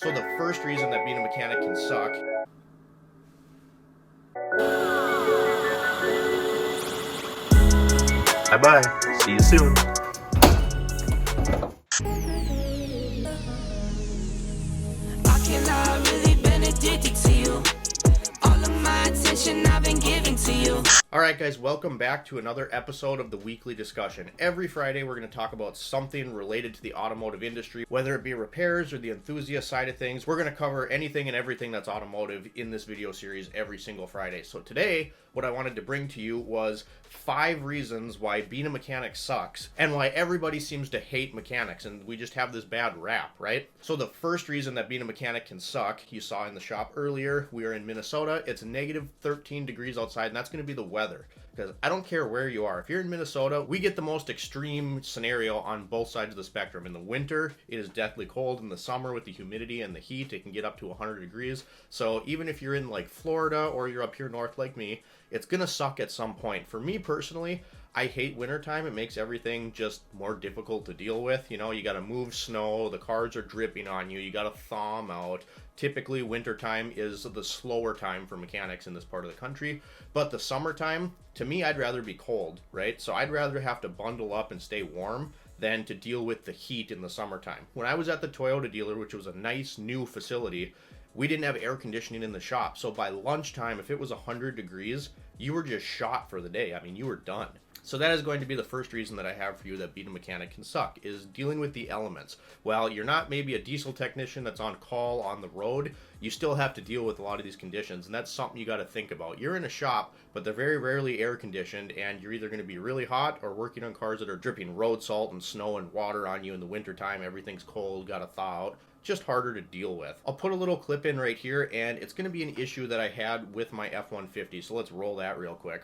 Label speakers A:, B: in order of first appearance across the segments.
A: So the first reason that being a mechanic can suck.
B: Bye-bye. See you soon.
C: I cannot really been addicted to you. All of my attention I've been giving to you.
A: Alright guys, welcome back to another episode of the Weekly Discussion. Every Friday we're going to talk about something related to the automotive industry, whether it be repairs or the enthusiast side of things. We're going to cover anything and everything that's automotive in this video series every single Friday. So today, what I wanted to bring to you was 5 reasons why being a mechanic sucks and why everybody seems to hate mechanics and we just have this bad rap, right? So the first reason that being a mechanic can suck, you saw in the shop earlier, we are in Minnesota. It's negative 13 degrees outside and that's going to be the weather. Because I don't care where you are. If you're in Minnesota, we get the most extreme scenario on both sides of the spectrum. In the winter, it is deathly cold. In the summer, with the humidity and the heat, it can get up to 100 degrees. So even if you're in like Florida or you're up here north like me, it's going to suck at some point. For me personally, I hate wintertime. It makes everything just more difficult to deal with. You know, you got to move snow, the cars are dripping on you, you got to thaw them out. Typically, wintertime is the slower time for mechanics in this part of the country. But the summertime, to me, I'd rather be cold, right? So I'd rather have to bundle up and stay warm than to deal with the heat in the summertime. When I was at the Toyota dealer, which was a nice new facility, we didn't have air conditioning in the shop. So by lunchtime, if it was 100 degrees, you were just shot for the day. I mean, you were done. So that is going to be the first reason that I have for you that being a mechanic can suck, is dealing with the elements. While you're not maybe a diesel technician that's on call on the road, you still have to deal with a lot of these conditions, and that's something you got to think about. You're in a shop, but they're very rarely air conditioned, and you're either going to be really hot or working on cars that are dripping road salt and snow and water on you in the wintertime. Everything's cold, got to thaw out. Just harder to deal with. I'll put a little clip in right here, and it's going to be an issue that I had with my F-150, so let's roll that real quick.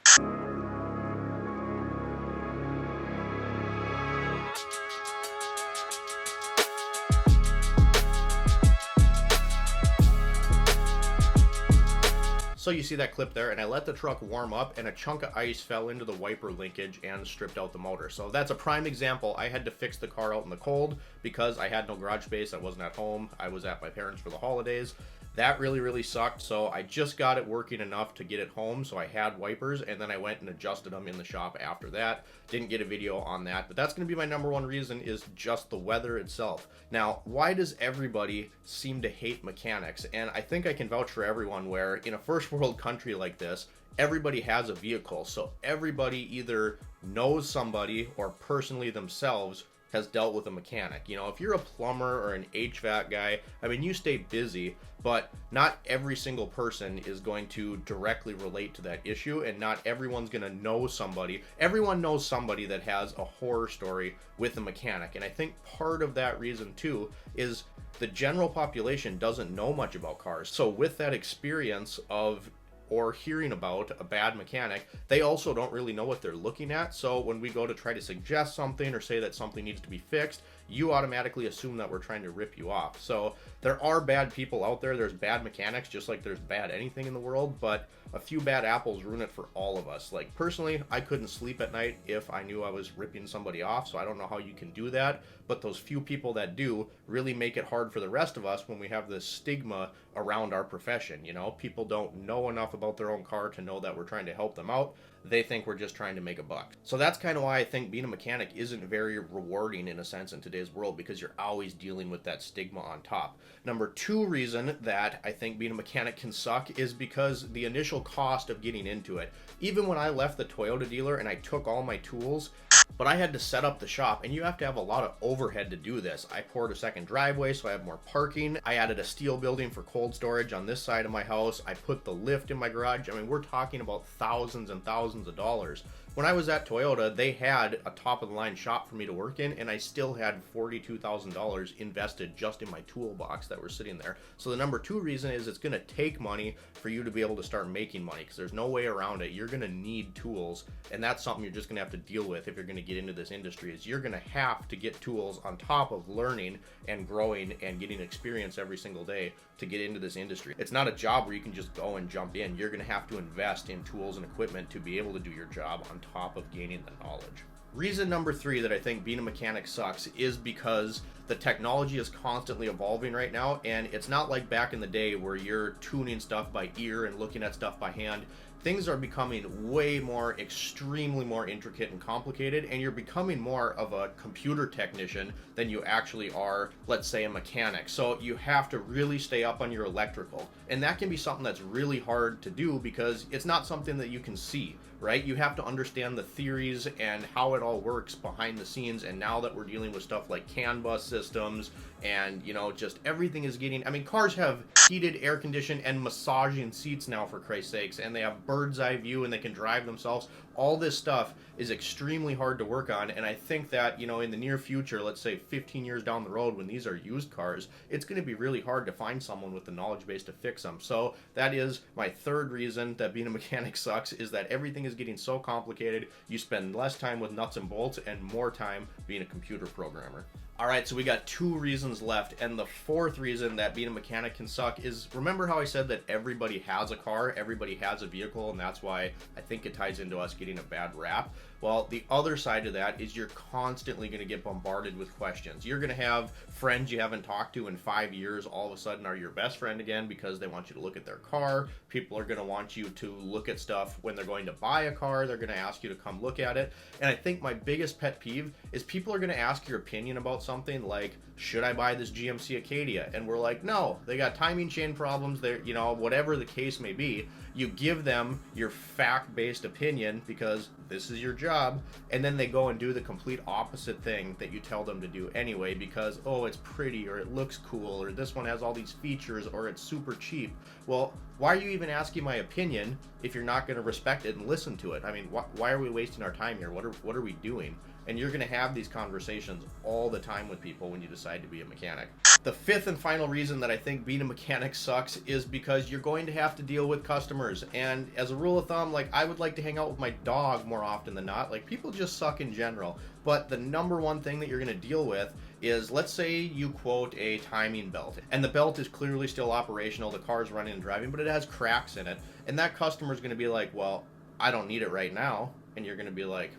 A: So you see that clip there, and I let the truck warm up and a chunk of ice fell into the wiper linkage and stripped out the motor. So that's a prime example. I had to fix the car out in the cold because I had no garage space. I wasn't at home. I was at my parents for the holidays. That really sucked. So I just got it working enough to get it home. So I had wipers, and then I went and adjusted them in the shop after that. Didn't get a video on that, but that's going to be my number one reason, is just the weather itself. Now, why does everybody seem to hate mechanics? And I think I can vouch for everyone, where in a first world country like this, everybody has a vehicle. So everybody either knows somebody or personally themselves has dealt with a mechanic. You know, if you're a plumber or an HVAC guy, I mean, you stay busy, but not every single person is going to directly relate to that issue, and not everyone's going to know somebody. Everyone knows somebody that has a horror story with a mechanic, and I think part of that reason too is the general population doesn't know much about cars. So with that experience of or hearing about a bad mechanic, they also don't really know what they're looking at. So when we go to try to suggest something or say that something needs to be fixed, you automatically assume that we're trying to rip you off. So there are bad people out there. There's bad mechanics, just like there's bad anything in the world, but a few bad apples ruin it for all of us. Like personally, I couldn't sleep at night if I knew I was ripping somebody off, so I don't know how you can do that, but those few people that do really make it hard for the rest of us when we have this stigma around our profession. You know, people don't know enough about their own car to know that we're trying to help them out. They think we're just trying to make a buck. So that's kind of why I think being a mechanic isn't very rewarding in a sense in today's world, because you're always dealing with that stigma on top. Number 2 reason that I think being a mechanic can suck is because the initial cost of getting into it. Even when I left the Toyota dealer and I took all my tools, but I had to set up the shop, and you have to have a lot of overhead to do this. I poured a second driveway so I have more parking. I added a steel building for cold storage on this side of my house. I put the lift in my garage. I mean, we're talking about thousands and thousands of dollars. When I was at Toyota, they had a top-of-the-line shop for me to work in, and I still had $42,000 invested just in my toolbox that were sitting there. So the number 2 reason is it's going to take money for you to be able to start making money, because there's no way around it. You're going to need tools, and that's something you're just going to have to deal with if you're going to get into this industry, is you're going to have to get tools on top of learning and growing and getting experience every single day to get into this industry. It's not a job where you can just go and jump in. You're going to have to invest in tools and equipment to be able to do your job on top of gaining the knowledge. Reason number 3 that I think being a mechanic sucks is because the technology is constantly evolving right now, and it's not like back in the day where you're tuning stuff by ear and looking at stuff by hand. Things are becoming way more, extremely more intricate and complicated, and you're becoming more of a computer technician than you actually are, let's say, a mechanic. So you have to really stay up on your electrical, and that can be something that's really hard to do because it's not something that you can see, right? You have to understand the theories and how it all works behind the scenes, and now that we're dealing with stuff like CAN bus systems and, you know, just everything is getting, I mean, cars have heated, air conditioned, and massaging seats now, for Christ's sakes, and they have bird's eye view and they can drive themselves. All this stuff is extremely hard to work on, and I think that, you know, in the near future, let's say 15 years down the road when these are used cars, it's going to be really hard to find someone with the knowledge base to fix them. So that is my third reason that being a mechanic sucks, is that everything is getting so complicated. You spend less time with nuts and bolts and more time being a computer programmer. All right, so we got 2 reasons left, and the fourth reason that being a mechanic can suck is, remember how I said that everybody has a car, everybody has a vehicle, and that's why I think it ties into us getting a bad rap? Well, the other side of that is you're constantly going to get bombarded with questions. You're going to have friends you haven't talked to in 5 years all of a sudden are your best friend again because they want you to look at their car. People are going to want you to look at stuff when they're going to buy a car. They're going to ask you to come look at it. And I think my biggest pet peeve is people are going to ask your opinion about something like, should I buy this GMC Acadia? And we're like, no, they got timing chain problems. They're, you know, whatever the case may be, you give them your fact-based opinion because this is your job, and then they go and do the complete opposite thing that you tell them to do anyway because, oh, it's pretty, or it looks cool, or this one has all these features, or it's super cheap. Well, why are you even asking my opinion if you're not going to respect it and listen to it? I mean, why are we wasting our time here? What are we doing? And you're going to have these conversations all the time with people when you decide to be a mechanic. The fifth and final reason that I think being a mechanic sucks is because you're going to have to deal with customers. And as a rule of thumb, like, I would like to hang out with my dog more often than not. Like, people just suck in general. But the number one thing that you're going to deal with is, let's say you quote a timing belt, and the belt is clearly still operational, the car's running and driving, but it has cracks in it. And that customer's going to be like, well, I don't need it right now. And you're going to be like,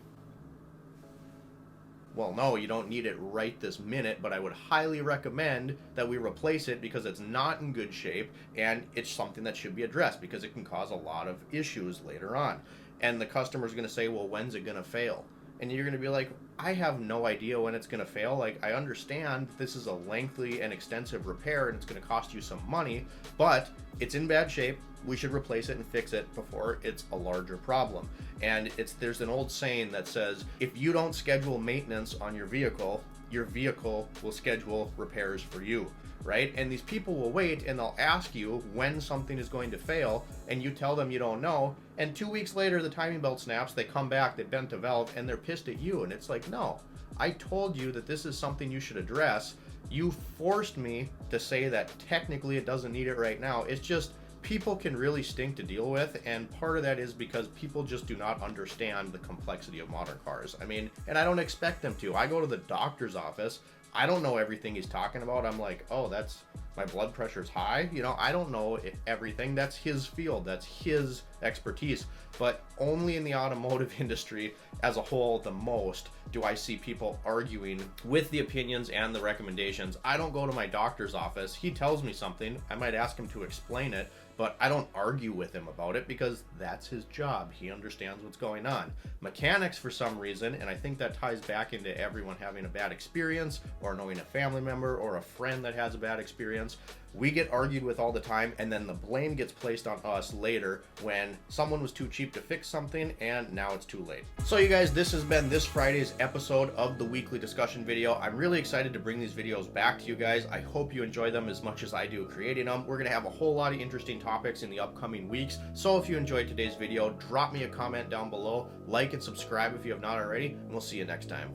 A: well, no, you don't need it right this minute, but I would highly recommend that we replace it because it's not in good shape and it's something that should be addressed because it can cause a lot of issues later on. And the customer's going to say, well, when's it going to fail? And you're going to be like, I have no idea when it's going to fail. Like, I understand this is a lengthy and extensive repair and it's going to cost you some money, but it's in bad shape. We should replace it and fix it before it's a larger problem. And there's an old saying that says, if you don't schedule maintenance on your vehicle will schedule repairs for you, right? And these people will wait and they'll ask you when something is going to fail, and you tell them you don't know, and 2 weeks later the timing belt snaps, they come back, they bent a valve, and they're pissed at you. And it's like, no, I told you that this is something you should address. You forced me to say that technically it doesn't need it right now. It's just, people can really stink to deal with, and part of that is because people just do not understand the complexity of modern cars. I mean, and I don't expect them to. I go to the doctor's office, I don't know everything he's talking about. I'm like, oh, that's, my blood pressure's high. You know, I don't know everything. That's his field, that's his expertise. But only in the automotive industry as a whole, the most, do I see people arguing with the opinions and the recommendations. I don't go to my doctor's office. He tells me something, I might ask him to explain it, but I don't argue with him about it because that's his job. He understands what's going on. Mechanics, for some reason, and I think that ties back into everyone having a bad experience or knowing a family member or a friend that has a bad experience, we get argued with all the time, and then the blame gets placed on us later when someone was too cheap to fix something and now it's too late. So you guys, this has been this Friday's episode of the weekly discussion video. I'm really excited to bring these videos back to you guys. I hope you enjoy them as much as I do creating them. We're going to have a whole lot of interesting topics in the upcoming weeks. So if you enjoyed today's video, drop me a comment down below, like and subscribe if you have not already, and we'll see you next time.